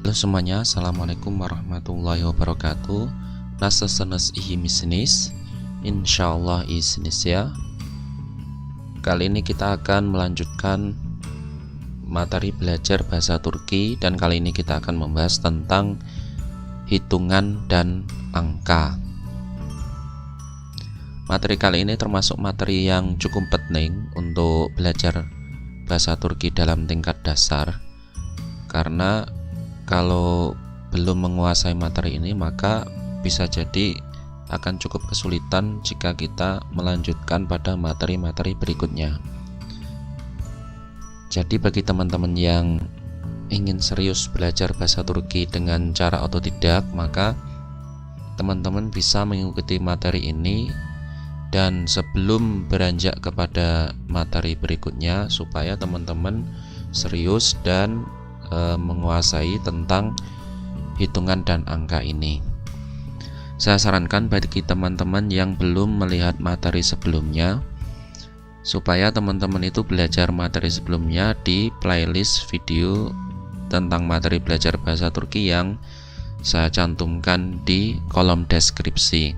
Halo semuanya, assalamualaikum warahmatullahi wabarakatuh. Nassesenes ihimisinis, insyaallah isinisya. Kali ini kita akan melanjutkan materi belajar bahasa Turki, dan kali ini kita akan membahas tentang hitungan dan angka. Materi kali ini termasuk materi yang cukup penting untuk belajar bahasa Turki dalam tingkat dasar, karena kalau belum menguasai materi ini maka bisa jadi akan cukup kesulitan jika kita melanjutkan pada materi-materi berikutnya. Jadi bagi teman-teman yang ingin serius belajar bahasa Turki dengan cara otodidak, maka teman-teman bisa mengikuti materi ini, dan sebelum beranjak kepada materi berikutnya supaya teman-teman serius dan menguasai tentang hitungan dan angka ini. Saya sarankan bagi teman-teman yang belum melihat materi sebelumnya, supaya teman-teman itu belajar materi sebelumnya di playlist video tentang materi belajar bahasa Turki yang saya cantumkan di kolom deskripsi.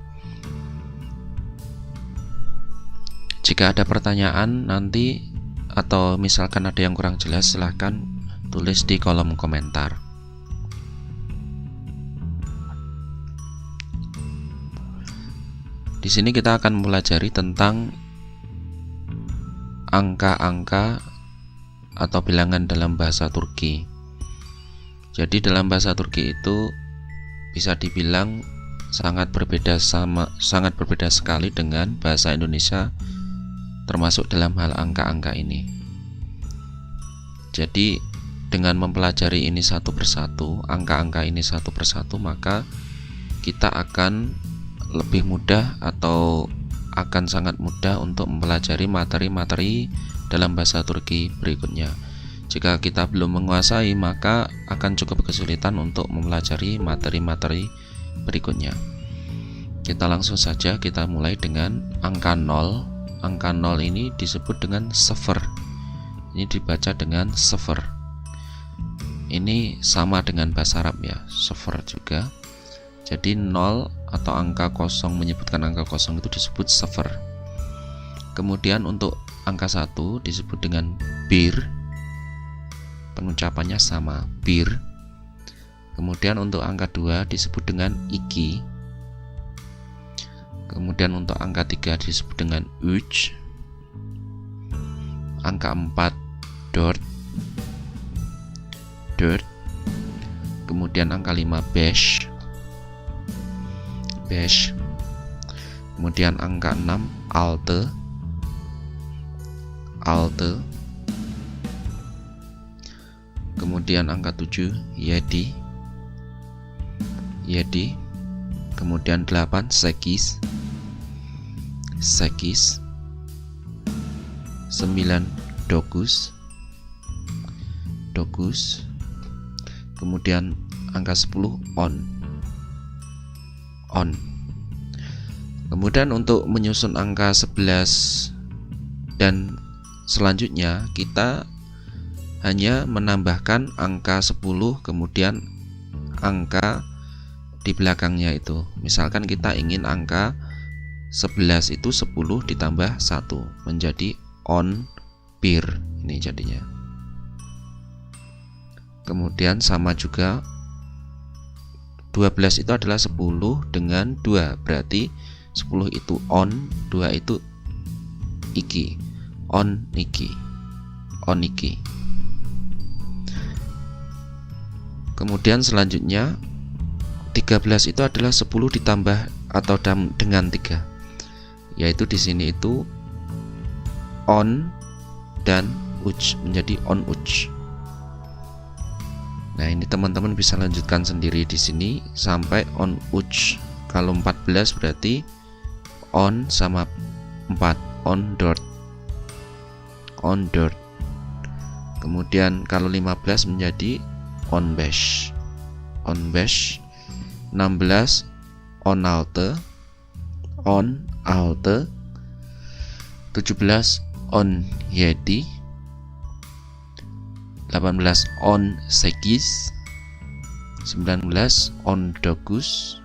Jika ada pertanyaan nanti, atau misalkan ada yang kurang jelas, silahkan tulis di kolom komentar. Di sini kita akan mempelajari tentang angka-angka atau bilangan dalam bahasa Turki. Jadi dalam bahasa Turki itu bisa dibilang sangat berbeda sekali dengan bahasa Indonesia, termasuk dalam hal angka-angka ini. Jadi dengan mempelajari ini satu persatu, angka-angka ini satu persatu, maka kita akan lebih mudah atau akan sangat mudah untuk mempelajari materi-materi dalam bahasa Turki berikutnya. Jika kita belum menguasai, maka akan cukup kesulitan untuk mempelajari materi-materi berikutnya. Kita langsung saja, kita mulai dengan angka 0. Angka 0 ini disebut dengan sıfır. Ini dibaca dengan sıfır. Ini sama dengan bahasa Arab ya, sıfır juga. Jadi 0 atau angka kosong, menyebutkan angka kosong itu disebut sıfır. Kemudian untuk angka 1 disebut dengan bir. Pengucapannya sama, bir. Kemudian untuk angka 2 disebut dengan iki. Kemudian untuk angka 3 disebut dengan üç. Angka 4 dört. Kemudian angka 5 beş. Kemudian angka 6 altı. Kemudian angka 7 yedi. Kemudian 8 sekiz. 9 dokuz. Kemudian angka 10 on. Kemudian untuk menyusun angka 11 dan selanjutnya, kita hanya menambahkan angka 10 kemudian angka di belakangnya itu. Misalkan kita ingin angka 11 itu 10 ditambah 1 menjadi on bir, ini jadinya. Kemudian sama juga 12 itu adalah 10 dengan 2, berarti 10 itu on, 2 itu iki. On iki. Kemudian selanjutnya 13 itu adalah 10 ditambah atau dengan 3, yaitu di sini itu on dan uç menjadi on uç. Nah, ini teman-teman bisa lanjutkan sendiri di sini sampai on uç. Kalau 14 berarti on sama 4, on dört. Kemudian kalau 15 menjadi on beş. 16 on altı. 17 on yedi. 18 on sekiz. 19 on dogus.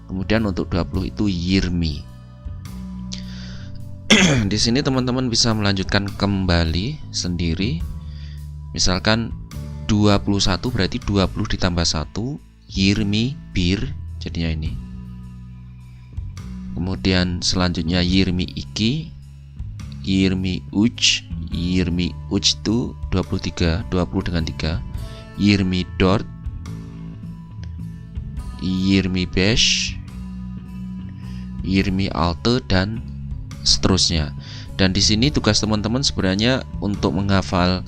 Kemudian untuk 20 itu Yirmi. Di sini teman-teman bisa melanjutkan kembali sendiri. Misalkan 21 berarti 20 ditambah 1 Yirmi bir, jadinya ini. Kemudian selanjutnya Yirmi iki, Yirmi uj. Yirmi uj itu 23, 20 dengan 3. Yirmi dort, Yirmi besh, Yirmi alte, dan seterusnya. Dan di sini tugas teman-teman sebenarnya untuk menghafal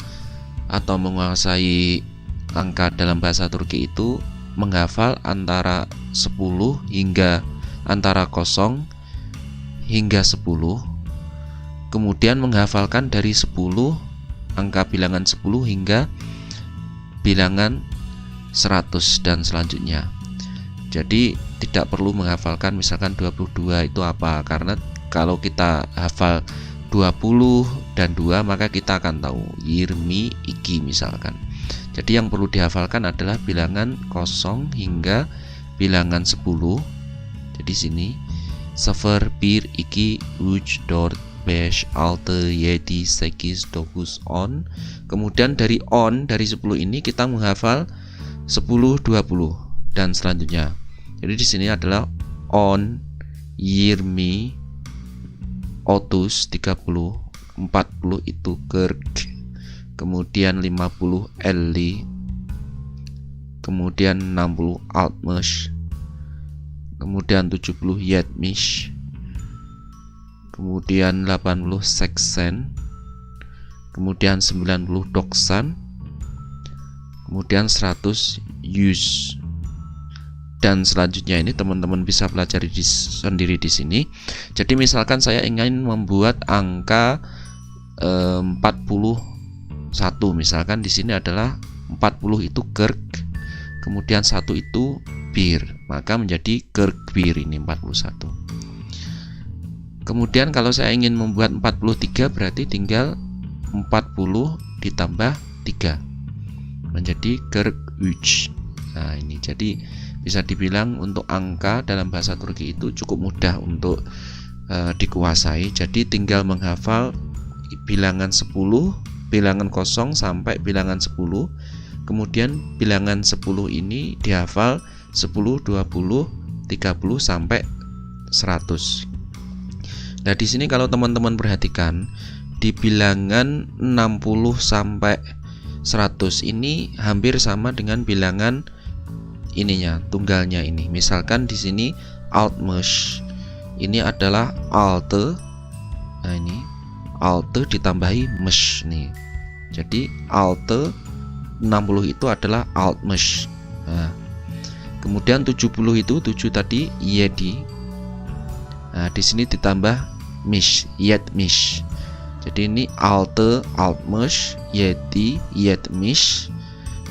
atau menguasai angka dalam bahasa Turki itu menghafal antara 10 hingga antara 0 hingga 10. Kemudian menghafalkan dari 10 angka bilangan 10 hingga bilangan 100 dan selanjutnya. Jadi tidak perlu menghafalkan misalkan 22 itu apa, karena kalau kita hafal 20 dan 2 maka kita akan tahu Yirmi iki misalkan. Jadi yang perlu dihafalkan adalah bilangan 0 hingga bilangan 10. Jadi sini 0, 1, 2, 3, 4, 5, 6, 7, 8, 9, 10. Kemudian dari on, dari 10 ini kita menghafal 10, 20 dan selanjutnya. Jadi di sini adalah on, Yirmi, otus 30, 40 itu kerk, kemudian 50 eli, kemudian 60 altmesh, kemudian 70 yetmish, kemudian 80 seksen, kemudian 90 doksan, kemudian 100 yus. Dan selanjutnya ini teman-teman bisa pelajari sendiri di sini. Jadi misalkan saya ingin membuat angka 41, misalkan di sini adalah 40 itu kerk, kemudian 1 itu bir, maka menjadi kerk bir ini 41. Kemudian kalau saya ingin membuat 43 berarti tinggal 40 ditambah 3 menjadi kerk uj. Nah ini jadi bisa dibilang untuk angka dalam bahasa Turki itu cukup mudah untuk dikuasai. Jadi tinggal menghafal bilangan 10, bilangan 0 sampai bilangan 10. Kemudian bilangan 10 ini dihafal 10, 20, 30 sampai 100. Nah, di sini kalau teman-teman perhatikan di bilangan 60 sampai 100 ini hampir sama dengan bilangan ininya, tunggalnya ini. Misalkan di sini altmesh ini adalah alte. Nah, ini alte ditambahi mesh nih. Jadi alte 60 itu adalah altmesh. Nah, kemudian 70 itu 7 tadi yedi. Nah, di sini ditambah mish, yetmish. Jadi ini alte, altmesh, yedi, yetmish.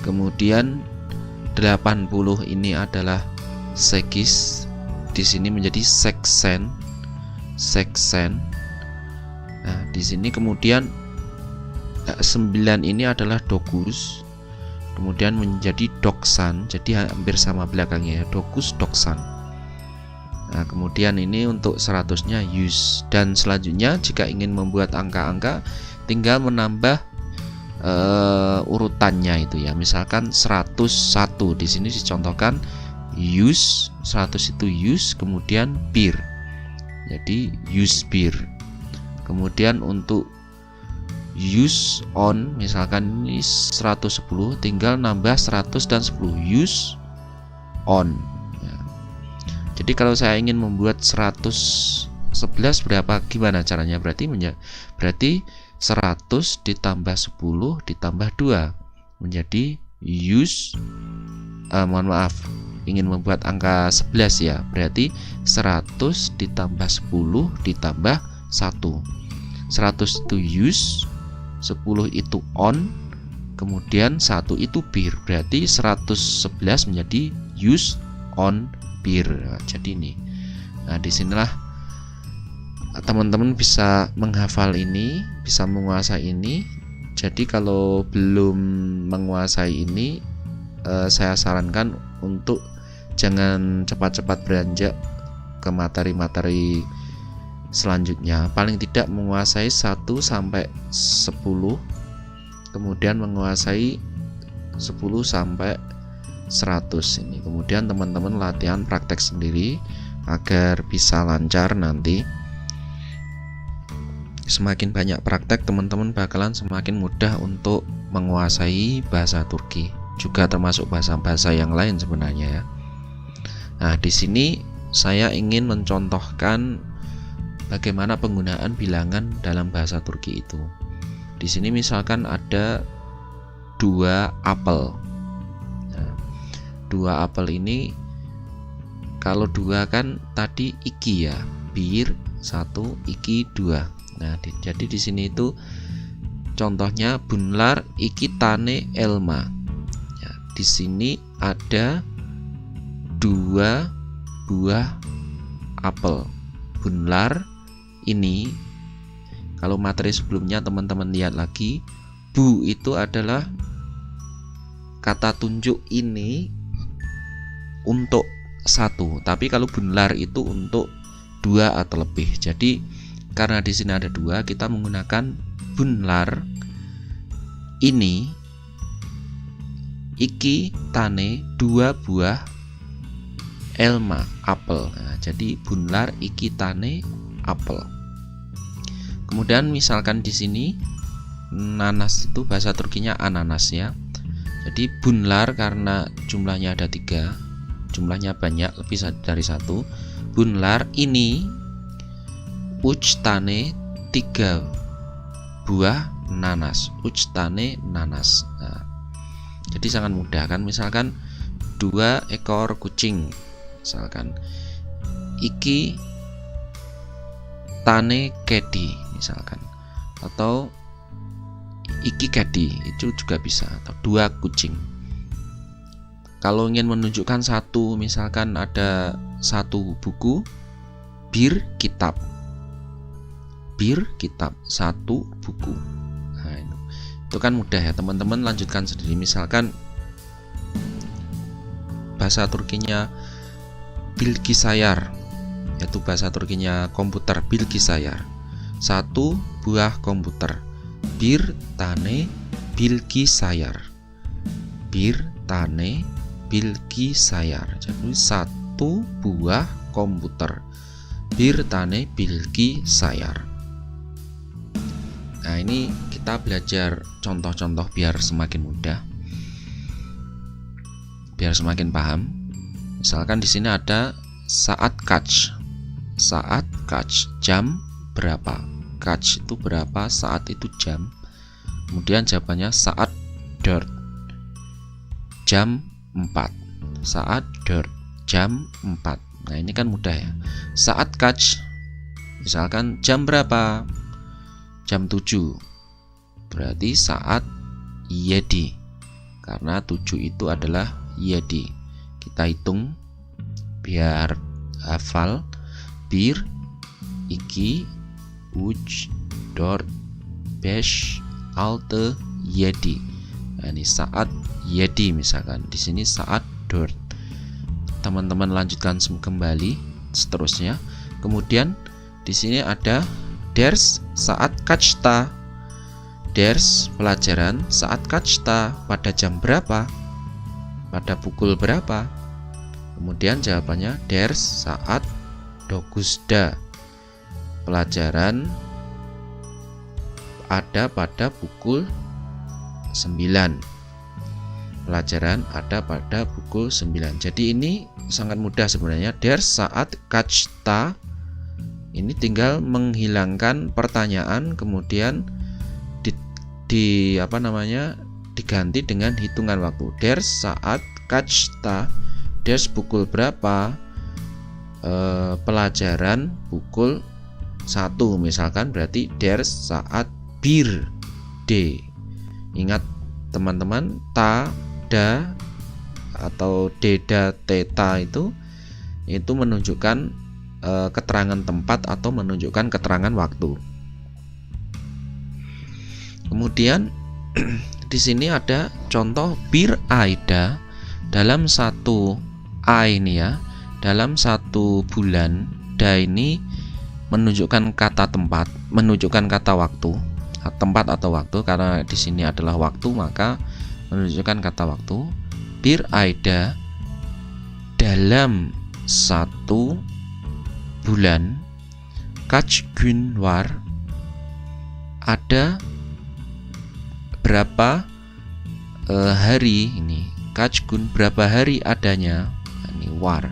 Kemudian 80 ini adalah sekis, di sini menjadi seksen, seksen. Nah, di sini kemudian 9 ini adalah dogus, kemudian menjadi doksan, jadi hampir sama belakangnya ya, dogus, doksan. Nah, kemudian ini untuk 100-nya yus. Dan selanjutnya jika ingin membuat angka-angka tinggal menambah urutannya itu ya. Misalkan 101 di sini dicontohkan yus, 100 itu yus, kemudian bir. Jadi yus bir. Kemudian untuk use on misalkan ini 110 tinggal nambah 100 dan 10 use on ya. Jadi kalau saya ingin membuat 111 berapa, gimana caranya? Berarti 100 ditambah 10 ditambah 2 menjadi use ingin membuat angka 11 ya, berarti 100 ditambah 10 ditambah 100 itu use, 10 itu on, kemudian 1 itu bir, berarti 111 menjadi use on bir. Nah, jadi ini. Nah, disinilah teman-teman bisa menghafal ini, bisa menguasai ini. Jadi kalau belum menguasai ini saya sarankan untuk jangan cepat-cepat beranjak ke materi-materi selanjutnya. Paling tidak menguasai 1 sampai 10, kemudian menguasai 10 sampai 100 ini. Kemudian teman-teman latihan praktek sendiri agar bisa lancar nanti. Semakin banyak praktek, teman-teman bakalan semakin mudah untuk menguasai bahasa Turki, juga termasuk bahasa-bahasa yang lain sebenarnya ya. Nah, di sini saya ingin mencontohkan bagaimana penggunaan bilangan dalam bahasa Turki itu. Di sini misalkan ada 2 apel. Nah, 2 apel ini, kalau 2 kan tadi iki ya, bir 1, iki 2. Nah, jadi di sini itu contohnya bunlar iki tane elma. Ya, di sini ada 2 buah apel. Bunlar ini, kalau materi sebelumnya teman-teman lihat lagi, bu itu adalah kata tunjuk ini untuk 1, tapi kalau bunlar itu untuk 2 atau lebih. Jadi karena di sini ada 2, kita menggunakan bunlar ini iki tane 2 buah elma apel. Nah, jadi bunlar iki tane apel. Kemudian misalkan di sini nanas itu bahasa Turkinya ananas ya. Jadi bunlar karena jumlahnya ada 3, jumlahnya banyak, lebih dari 1. Bunlar ini uch tane 3 buah nanas, uch tane nanas. Nah, jadi sangat mudah kan. Misalkan 2 ekor kucing, misalkan iki tane kedi misalkan, atau iki kedi itu juga bisa, atau 2 kucing. Kalau ingin menunjukkan 1, misalkan ada 1 buku, bir kitab, 1 buku. Nah, itu kan mudah ya teman-teman. Lanjutkan sendiri. Misalkan bahasa Turkinya bilgisayar, yaitu bahasa Turkinya komputer, bilgisayar, 1 buah komputer, bir tane bilgisayar, bir tane bilgisayar. Jadi 1 buah komputer, bir tane bilgisayar. Nah, ini kita belajar contoh-contoh biar semakin mudah, biar semakin paham. Misalkan di sini ada saat kaç. Saat kaç, jam berapa? Kaç itu berapa, saat itu jam. Kemudian jawabannya saat 4, jam 4. Saat 4, jam 4. Nah, ini kan mudah ya. Saat kaç, misalkan jam berapa? Jam 7. Berarti saat 7, karena 7 itu adalah 7. Kita hitung biar hafal. Bir, iki, uch, 4, 5, 6, 7. Nah, ini saat 7 misalkan. Di sini saat 4. Teman-teman lanjutkan kembali seterusnya. Kemudian di sini ada ders saat kaçta. Ders pelajaran saat kaçta, pada jam berapa? Pada pukul berapa? Kemudian jawabannya ders saat 9. Pelajaran ada pada pukul 9. Pelajaran ada pada pukul 9. Jadi ini sangat mudah sebenarnya. Ders saat kaçta ini tinggal menghilangkan pertanyaan, kemudian diganti dengan hitungan waktu. Ders saat kaçta, ders pukul berapa, pelajaran pukul 1 misalkan, berarti ders saat 1 D. Ingat teman-teman, ta, da atau deda, teta itu menunjukkan keterangan tempat atau menunjukkan keterangan waktu. Kemudian di sini ada contoh bir ayda. dalam satu ini ya, dalam satu bulan da ini menunjukkan kata tempat, menunjukkan kata waktu, tempat atau waktu, karena di sini adalah waktu maka menunjukkan kata waktu. Bir ayda, dalam satu bulan. Kaç gün var, ada berapa hari ini. Kaç gün, berapa hari adanya, ini war.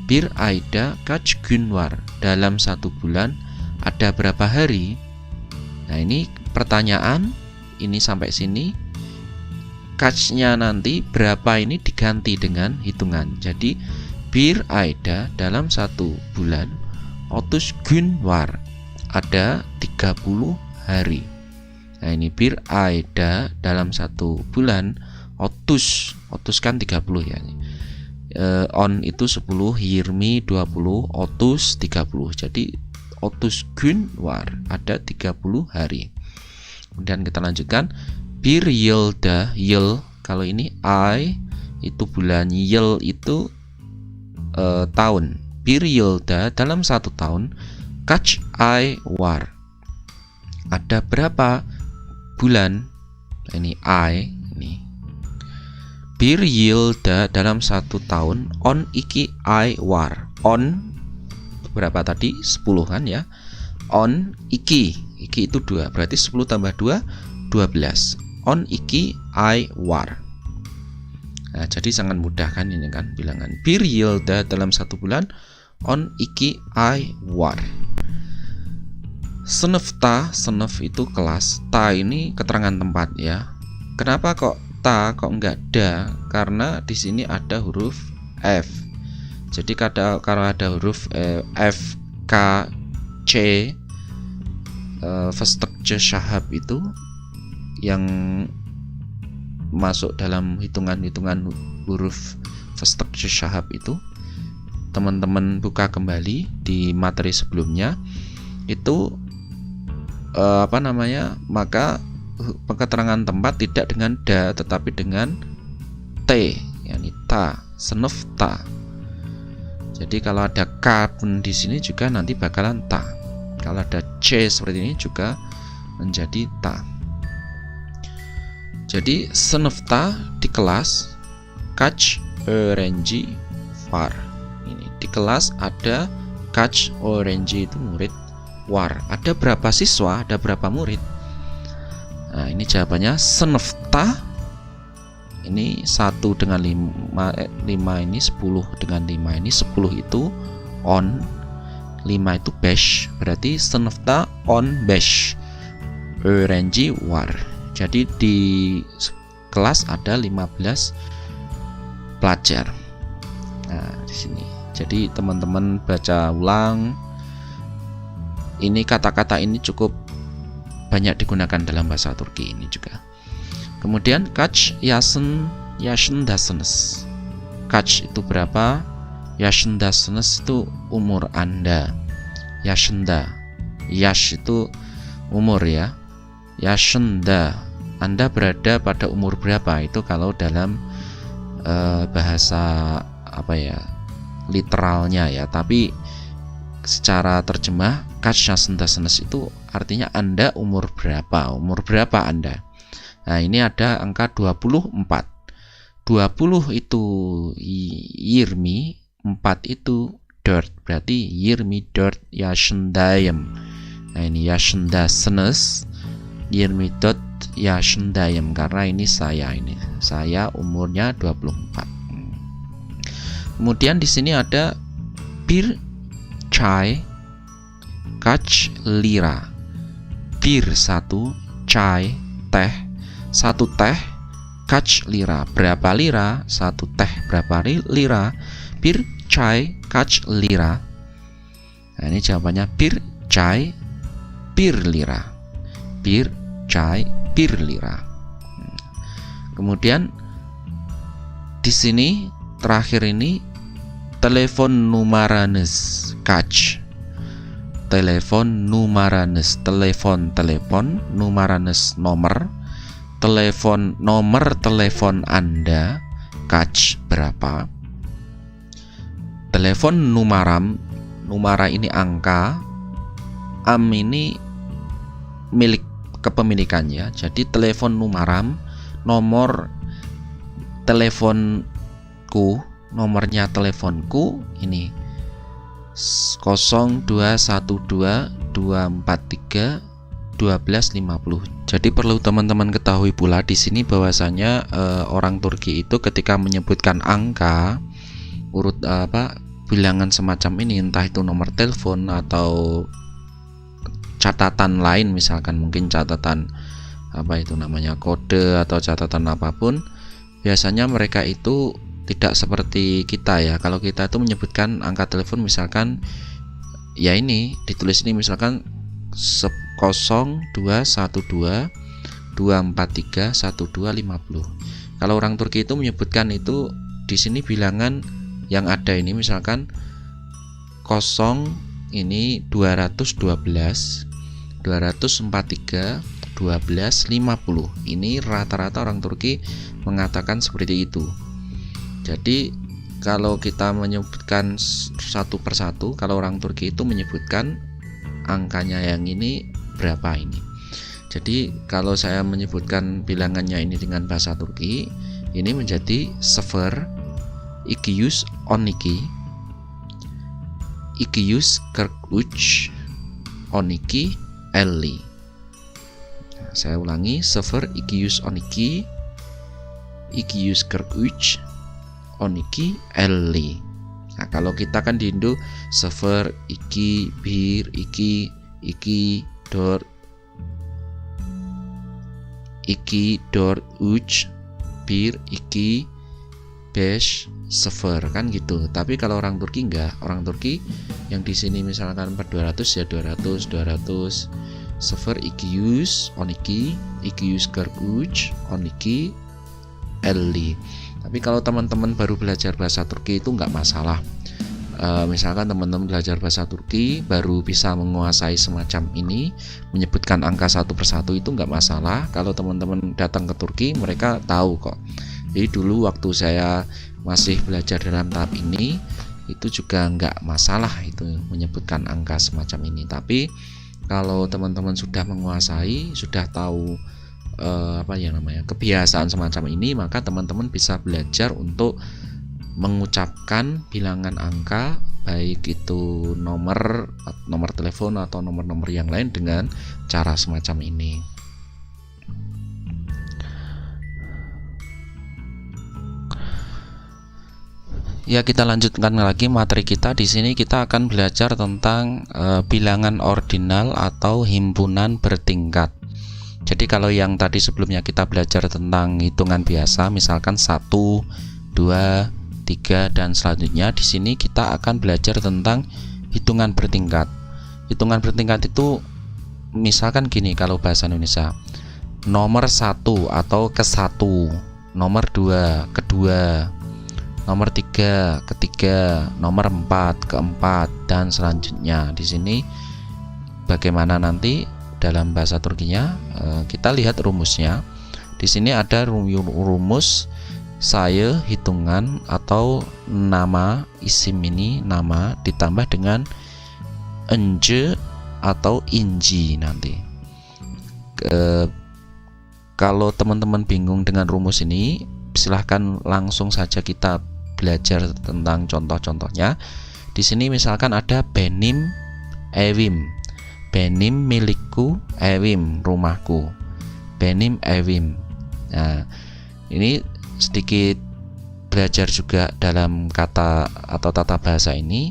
Bir ayda kaç gün var, dalam satu bulan ada berapa hari. Nah ini pertanyaan, ini sampai sini. Kaçnya nanti berapa ini diganti dengan hitungan. Jadi bir ayda, dalam satu bulan, 30 gün var, ada 30 hari. Nah ini bir ayda, dalam satu bulan, 30 kan 30 ya. On itu 10, 20, 20, 30. Jadi 30 gün var, ada 30 hari. Kemudian kita lanjutkan. Bir yılda, yıl kalau ini I itu bulan, yıl itu tahun. Bir yılda, dalam satu tahun. Kaç ay var, ada berapa bulan. Ini I ini. Bir yılda, dalam satu tahun. On iki ay var, on berapa tadi, 10 kan ya. On iki itu 2, berarti 10 tambah 2, 12. On iki ay var. Nah, jadi sangat mudah kan ini kan bilangan. Bir yılda, dalam satu bulan. On iki ay var. Sınıfta, sınıf itu kelas. Ta ini keterangan tempat ya. Kenapa kok ta, kok enggak da? Karena di sini ada huruf F. Jadi kalau ada huruf F, K, C, Vestekje Shahab itu yang masuk dalam hitungan huruf Vestekje Shahab itu, teman-teman buka kembali di materi sebelumnya itu maka keterangan tempat tidak dengan da tetapi dengan t, yakni ta, senuf ta. Jadi kalau ada k pun di sini juga nanti bakalan ta. Kalau ada c seperti ini juga menjadi ta. Jadi senuf ta di kelas. Kaç öğrenci var. Ini di kelas ada kaç öğrenci itu murid, war ada berapa siswa, ada berapa murid. Nah ini jawabannya senufta. Ini 1 dengan 5 ini 10 dengan 5 ini 10 itu on, 5 itu beş, berarti senufta on beş öğrenci var. Jadi di kelas ada 15 pelajar. Nah di sini. Jadi teman-teman baca ulang. Ini kata-kata ini cukup banyak digunakan dalam bahasa Turki ini juga. Kemudian kaç yaşındasınız. Kaç itu berapa? Yaşındasınız itu umur Anda. Yaşında. Yaş itu umur ya. Yaşında. Anda berada pada umur berapa? Itu kalau dalam bahasa literalnya ya. Tapi secara terjemah kaç yaşındasınız itu artinya Anda umur berapa? Umur berapa Anda? Nah, ini ada angka 24. 20 itu 20, 4 itu 4. Berarti 24 yaşındayım. Nah, ini yaşındasınız. 24 yaşındayım karena ini saya ini. Saya umurnya 24. Kemudian di sini ada bir çay kaç lira. Bir 1, çay teh. 1 teh kaç lira, berapa lira. 1 teh berapa lira. Bir çay kaç lira. Nah ini jawabannya bir çay 1 lira. Bir çay 1 lira. Kemudian di sini terakhir ini telepon numaranız kaç. Telepon numaranız, telepon numaranız nomor. Nomor telepon Anda kaç berapa. Telepon numaram, numara ini angka, am ini milik kepemilikannya. Jadi telepon numaram, nomor teleponku, nomornya teleponku ini 0212231250. Jadi perlu teman-teman ketahui pula di sini bahwasanya orang Turki itu ketika menyebutkan angka urut bilangan semacam ini, entah itu nomor telepon atau catatan lain, misalkan mungkin catatan kode atau catatan apapun, biasanya mereka itu tidak seperti kita ya. Kalau kita itu menyebutkan angka telepon, misalkan ya ini ditulis ini misalkan 021224311250. Kalau orang Turki itu menyebutkan itu di sini bilangan yang ada ini misalkan 0 ini 212 243 1250. Ini rata-rata orang Turki mengatakan seperti itu. Jadi kalau kita menyebutkan satu persatu, kalau orang Turki itu menyebutkan angkanya yang ini berapa ini. Jadi kalau saya menyebutkan bilangannya ini dengan bahasa Turki, ini menjadi 0 212 243 1250. Saya ulangi, 0 212 243 1250. Nah, kalau kita kan di Indo 0 2 bir 2 dor 2 dor uj bir 2 besh 0 kan gitu. Tapi kalau orang Turki enggak. Orang Turki yang di sini misalkan 200 ya 200 0 212 12 50. Tapi kalau teman-teman baru belajar bahasa Turki itu nggak masalah. Misalkan teman-teman belajar bahasa Turki baru bisa menguasai semacam ini, menyebutkan angka satu persatu itu nggak masalah. Kalau teman-teman datang ke Turki, mereka tahu kok. Jadi dulu waktu saya masih belajar dalam tahap ini, itu juga nggak masalah itu menyebutkan angka semacam ini. Tapi kalau teman-teman sudah menguasai, sudah tahu kebiasaan semacam ini, maka teman-teman bisa belajar untuk mengucapkan bilangan angka, baik itu nomor telepon atau nomor-nomor yang lain dengan cara semacam ini. Ya, kita lanjutkan lagi materi kita. Di sini kita akan belajar tentang bilangan ordinal atau himpunan bertingkat. Jadi kalau yang tadi sebelumnya kita belajar tentang hitungan biasa, misalkan 1, 2, 3 dan selanjutnya, di sini kita akan belajar tentang hitungan bertingkat. Hitungan bertingkat itu misalkan gini kalau bahasa Indonesia. Nomor 1 atau ke-1, nomor 2 kedua, nomor 3 ketiga, nomor 4 keempat dan selanjutnya. Di sini bagaimana nanti dalam bahasa Turkinya, kita lihat rumusnya. Di sini ada rumus saya hitungan atau nama isim ini nama ditambah dengan ence atau inji nanti. Kalau teman-teman bingung dengan rumus ini, silahkan langsung saja kita belajar tentang contoh-contohnya. Di sini misalkan ada benim evim. Benim milikku, evim rumahku. Benim evim. Nah, ini sedikit belajar juga dalam kata atau tata bahasa ini.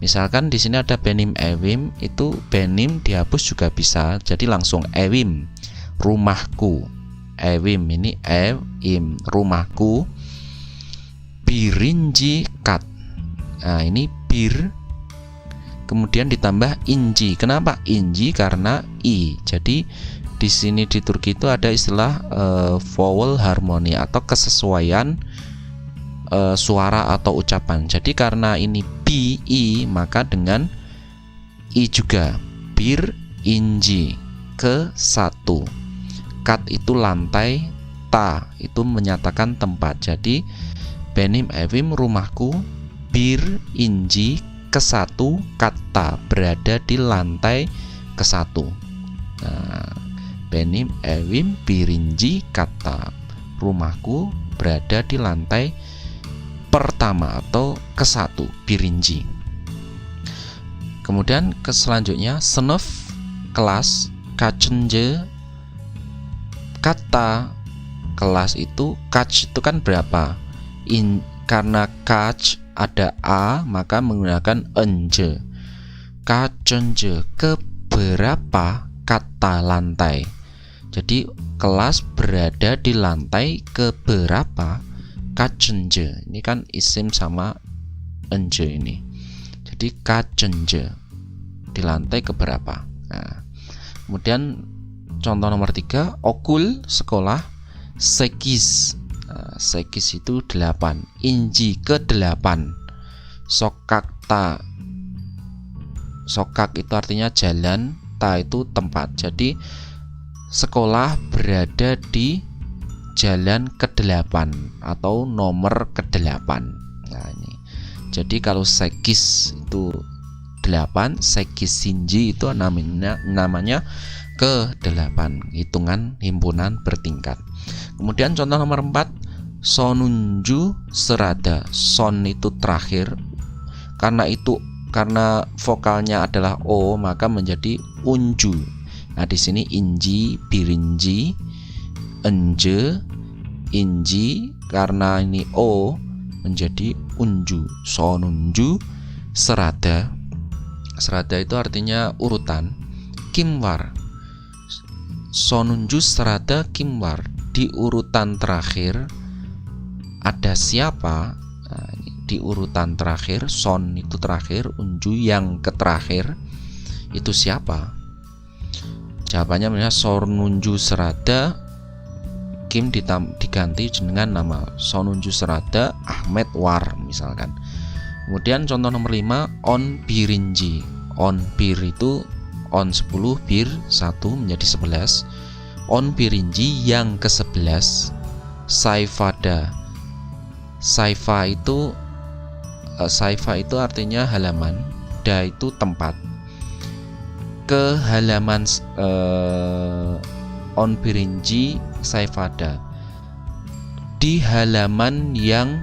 Misalkan di sini ada benim evim, itu benim dihapus juga bisa. Jadi langsung evim, rumahku. Evim ini evim, rumahku. Birinci kat. Nah, ini bir kemudian ditambah inji. Kenapa inji? Karena i. Jadi di sini di Turki itu ada istilah vowel harmoni atau kesesuaian suara atau ucapan. Jadi karena ini bi i, maka dengan i juga. Bir inji ke-1. Kat itu lantai, ta itu menyatakan tempat. Jadi Benim evim rumahku, bir inji ke-1 kata berada di lantai ke-1. Nah, benim evim birinci kata, rumahku berada di lantai pertama atau ke-1, birinci. Kemudian selanjutnya sınıf, kelas, kaçıncı, kata kelas itu kaç itu kan berapa, karena kaç ada a maka menggunakan ence. Kaçıncı, keberapa kata lantai. Jadi kelas berada di lantai keberapa, kaçıncı. Ini kan isim sama ence ini. Jadi kaçıncı, di lantai keberapa. Nah, kemudian contoh nomor 3, okul, sekolah, sekis. Sekis itu 8, inji ke-8, sokakta. Sokak itu artinya jalan, ta itu tempat. Jadi sekolah berada di jalan ke-8 atau nomor ke-8. Nah, ini. Jadi kalau sekis itu 8, sekis sinji itu namanya ke-8, hitungan himpunan bertingkat. Kemudian contoh nomor 4, sonunju serada. Son itu terakhir, karena vokalnya adalah o maka menjadi unju. Nah, di sini inji, birinji, enje, inji, karena ini o menjadi unju. Sonunju serada. Serada itu artinya urutan. Kimwar, sonunju serada kimwar, di urutan terakhir ada siapa. Nah, di urutan terakhir, son itu terakhir, unju yang terakhir itu siapa. Jawabannya misalnya sonunju serada Kim diganti dengan nama sonunju serada Ahmed War misalkan. Kemudian contoh nomor 5, on birinji. On bir itu on 10, bir 1 menjadi 11. On birinji yang ke-11, sayfada. Sayfa itu artinya halaman, da itu tempat. Ke halaman on birinji sayfada, di halaman yang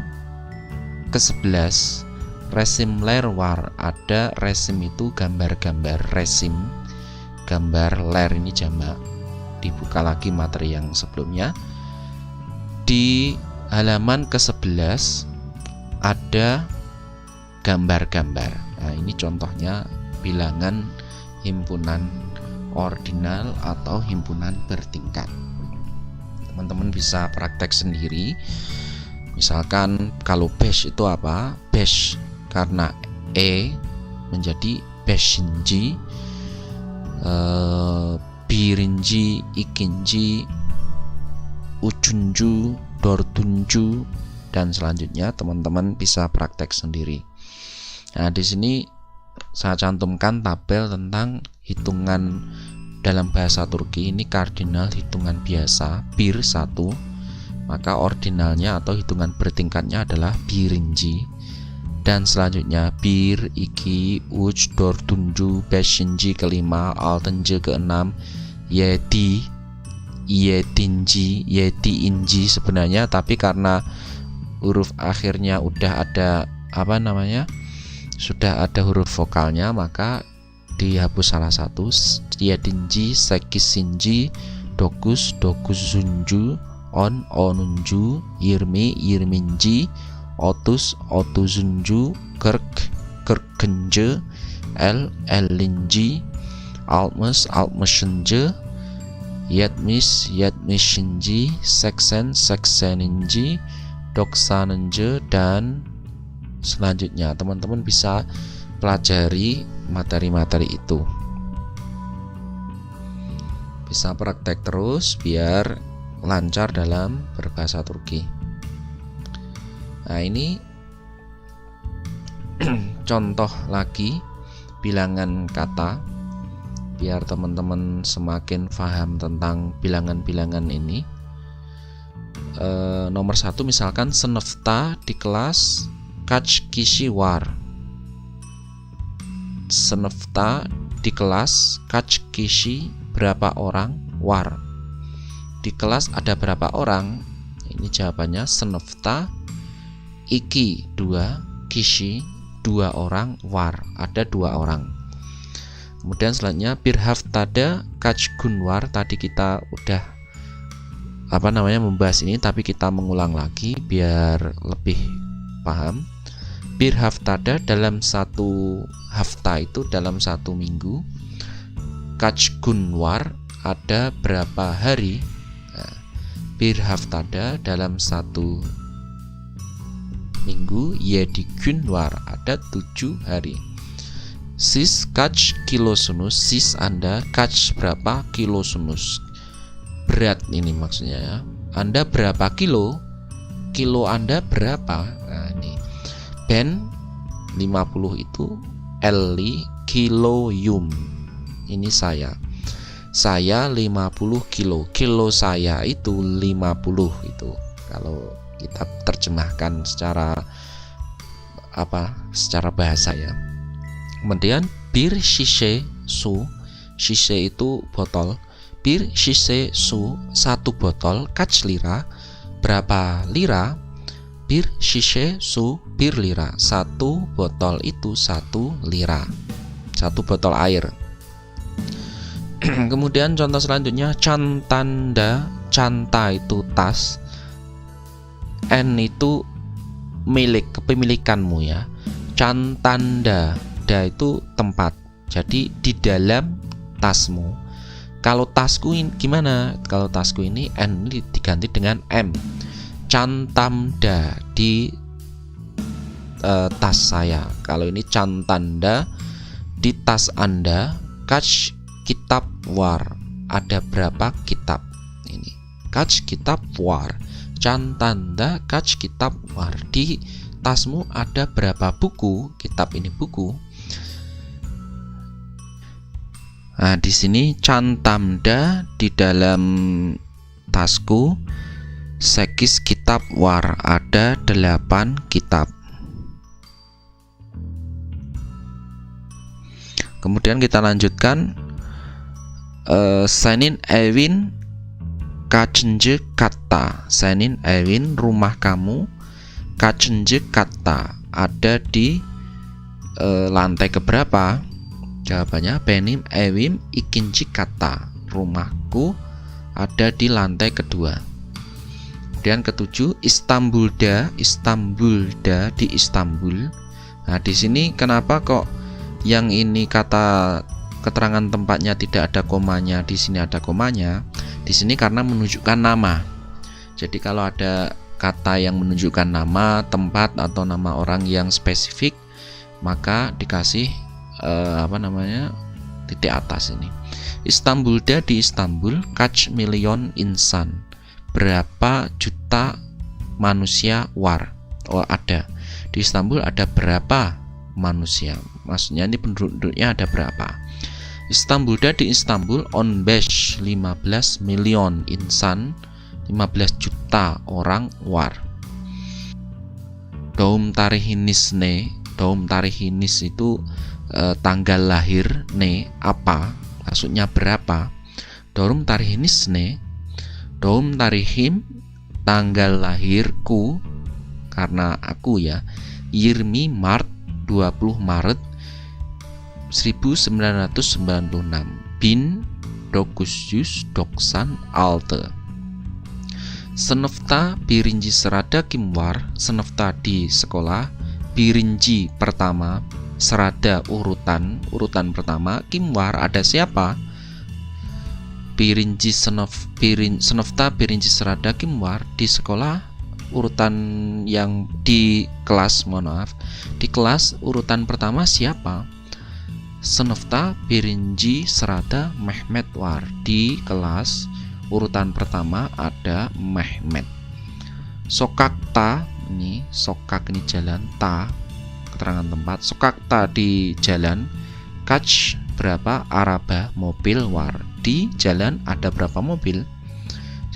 ke-11, resimler war, ada resim itu gambar-gambar, resim gambar, ler ini jamak. Dibuka lagi materi yang sebelumnya. Di halaman ke-11 ada gambar-gambar. Nah, ini contohnya bilangan himpunan ordinal atau himpunan bertingkat. Teman-teman bisa praktek sendiri. Misalkan kalau beş itu apa? Beş karena e menjadi beşinci, birinci, ikinci, üçüncü, dördüncü, dan selanjutnya teman-teman bisa praktek sendiri. Nah, di sini saya cantumkan tabel tentang hitungan dalam bahasa Turki. Ini kardinal hitungan biasa, bir 1, maka ordinalnya atau hitungan bertingkatnya adalah birinci. Dan selanjutnya bir, iki, uç, dördüncü, beşinci, kelima, altıncı, keenam, yedi, yedinci, yedi inji sebenarnya, tapi karena huruf akhirnya udah ada sudah ada huruf vokalnya, maka dihapus salah satu. Yedinci, sekisinci, dokus, dokuzunju, on, onunju, yirmi, yirminci, otus, otuzunju, kırk, kırkıncı, ellinci, altmış, altmışıncı, yetmiş, yetmişinci, seksen, sekseninci, doksanıncı, dan selanjutnya. Teman-teman bisa pelajari materi-materi itu, bisa praktek terus biar lancar dalam berbahasa Turki. Nah, ini contoh lagi bilangan kata biar teman-teman semakin paham tentang bilangan-bilangan ini. nomor 1 misalkan senefta di kelas kaç kişi var. Senefta di kelas kaç kişi, berapa orang, war. Di kelas ada berapa orang? Ini jawabannya senefta iki 2, kişi 2 orang, war ada 2 orang. Kemudian selanjutnya bir haftada kaç gün var. Tadi kita udah membahas ini, tapi kita mengulang lagi biar lebih paham. Bir haftada dalam satu hafta itu dalam satu minggu. Kaç gün var ada berapa hari. Nah, bir haftada dalam satu minggu. Yedi gün var ada 7 hari. Siz kaç kilosunuz? Sis Anda, kaç berapa, kilosunuz berat ini maksudnya ya. Anda berapa kilo? Kilo Anda berapa? Nah, ini ben 50 itu Eli kiloyum. Ini saya 50 kilo. Kilo saya itu 50 itu. Kalau kita terjemahkan secara bahasa ya. Kemudian bir şişe su. Şişe itu botol. Bir şişe su, 1 botol, kaç lira, berapa lira. Bir şişe su, 1 lira, 1 botol itu 1 lira, 1 botol air. Kemudian contoh selanjutnya cantanda. Canta itu tas, N itu milik, kepemilikanmu ya. Cantanda, da itu tempat, jadi di dalam tasmu. Kalau tasku ini gimana? Kalau tasku ini N ini diganti dengan M. Cantamda, di tas saya. Kalau ini cantanda, di tas Anda. Kaç kitab var, ada berapa kitab. Ini kaç kitab var. Cantanda kaç kitab var, di tasmu ada berapa buku. Kitab ini buku. Nah, di sini cantamda, di dalam tasku. Sekis kitab war, ada 8 kitab. Kemudian kita lanjutkan. Senin evin kaçıncı katta. Senin evin, rumah kamu. Kaçıncı katta, ada di lantai keberapa. Jawabannya benim evim ikinci katta, rumahku ada di lantai kedua. Kemudian ketujuh İstanbul'da. İstanbul'da, di Istanbul. Nah, di sini kenapa kok yang ini kata keterangan tempatnya tidak ada komanya, di sini ada komanya. Di sini karena menunjukkan nama. Jadi kalau ada kata yang menunjukkan nama tempat atau nama orang yang spesifik, maka dikasih titik atas ini. İstanbul'da, di Istanbul. Kaç milyon insan, berapa juta manusia war, ada. Di Istanbul ada berapa manusia, maksudnya ini penduduknya ada berapa. İstanbul'da, di Istanbul. 15 milyon insan, 15 juta orang war. Doğum tarihinis ne. Doğum tarihinis itu tanggal lahir, ne apa, maksudnya berapa. Doğum tarihinis ne. Doğum tarihim, tanggal lahirku, karena aku ya. 20 Maret, 20 Maret 1996. 1996. Sınıfta birinci sırada kim var? Sınıfta, di sekolah. Birinci, pertama. Serada, urutan pertama. Kim var, ada siapa? Sınıfta birinci sırada kim var? Di sekolah, urutan yang di kelas, di kelas urutan pertama siapa? Sınıfta birinci sırada Mehmet var. Di kelas urutan pertama ada Mehmet. Sokakta, ini sokak ini jalan, ta keterangan tempat. Sokakta, di jalan. Kaç, berapa, araba mobil war, di jalan ada berapa mobil.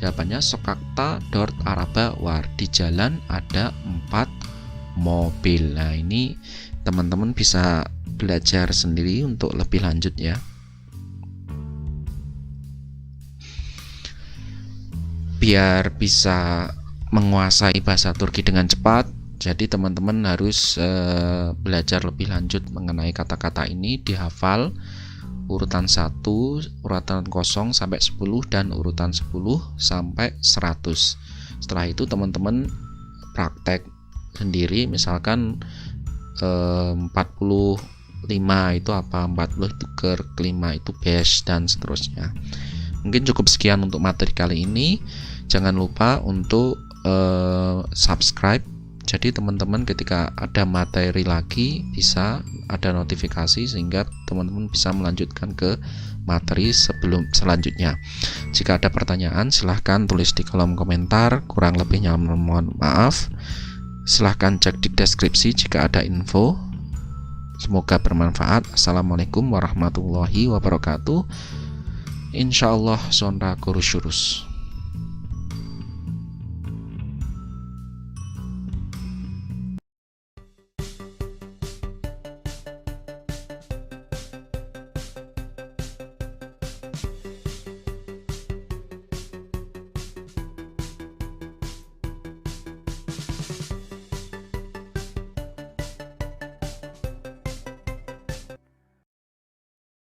Jawabannya Sokakta Dort Araba War. Di jalan ada 4 mobil. Nah, ini teman-teman bisa belajar sendiri untuk lebih lanjut ya. Biar bisa menguasai bahasa Turki dengan cepat, jadi teman-teman harus belajar lebih lanjut mengenai kata-kata ini, dihafal urutan 1, urutan 0 sampai 10 dan urutan 10 sampai 100. Setelah itu teman-teman praktek sendiri, misalkan 45 itu apa, 40 itu kelima itu base dan seterusnya. Mungkin cukup sekian untuk materi kali ini. Jangan lupa untuk subscribe, jadi teman-teman ketika ada materi lagi bisa ada notifikasi sehingga teman-teman bisa melanjutkan ke materi selanjutnya. Jika ada pertanyaan silahkan tulis di kolom komentar, kurang lebihnya mohon maaf. Silahkan cek di deskripsi jika ada info. Semoga bermanfaat. Assalamualaikum warahmatullahi wabarakatuh. Insyaallah sonra görüşürüz.